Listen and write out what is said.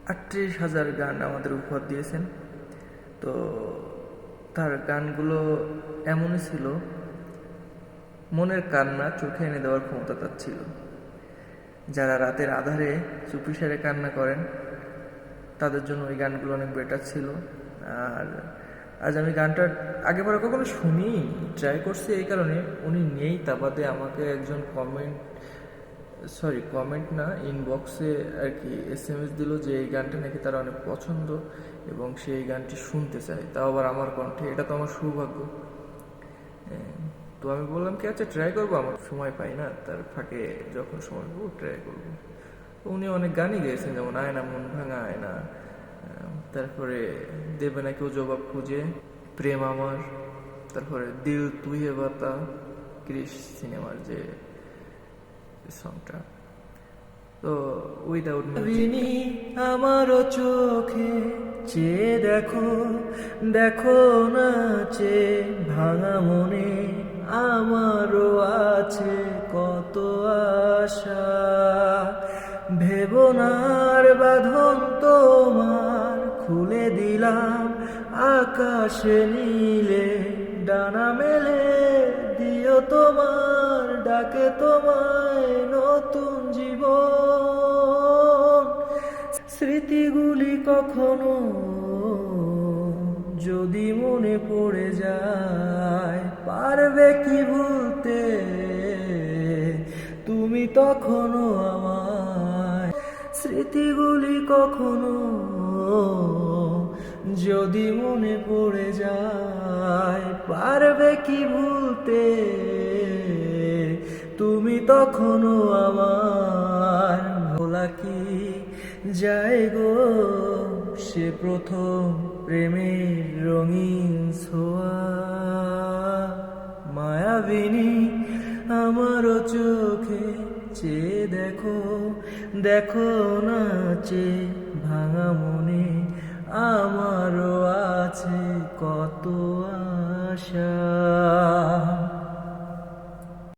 38,000 গান আমাদের উপহার দিয়েছেন। তো তার গানগুলো এমনই ছিল, মনের কান্না চোখে এনে দেওয়ার ক্ষমতা তার ছিল। যারা রাতের আধারে চুপিসারে কান্না করেন তাদের জন্য ওই গানগুলো অনেক বেটার ছিল। আর আজ আমি গানটা আগেবার কখনো শুনি, ট্রাই করছি এই কারণে উনি নেই, তা বাদে আমাকে একজন কমেন্ট না, ইনবক্সে আর কি SMS দিল যে এই গানটা নাকি তার অনেক পছন্দ এবং সে এই গানটি শুনতে চায়, তাও আবার আমার কণ্ঠে। এটা তো আমার সৌভাগ্য। তো আমি বললাম কি আচ্ছা ট্রাই করবো, আমার সময় পাই না, তার ফাঁকে যখন সময় পাবো ট্রাই করবো। উনি অনেক গানই গেয়েছেন, যেমন আয়না মন ভাঙা আয়না, তারপরে দেবে না কেউ জবাব খুঁজে, প্রেম আমার, তারপরে দিল তুই হে বাতা, ক্রিশ সিনেমার যে সংটা। তো উইদাউট বিনি আমারও চোখে চেয়ে দেখো, দেখো না চেয়ে ভাঙা মনে আমারও আছে কত আশা। ভেবনার বাঁধন তোমার খুলে দিলাম আকাশে নীলে, ডানা মেলে দিও তোমার ডাকে তোমায় নতুন জীবন। স্মৃতিগুলি কখনো যদি মনে পড়ে যায়, পারবে কি ভুলতে তুমি তখনও আমায়। স্মৃতিগুলি কখনো যদি মনে পড়ে যায়, পারবে কি ভুলতে তুমি তখনও আমার। ভোলা কি যায় গো সে প্রথম প্রেমের রঙিন ছোঁয়া। মায়াবিনী আমারও চোখে চেয়ে দেখো, দেখো না চেয়ে ভাঙা মনে আমারও আছে কত আশা।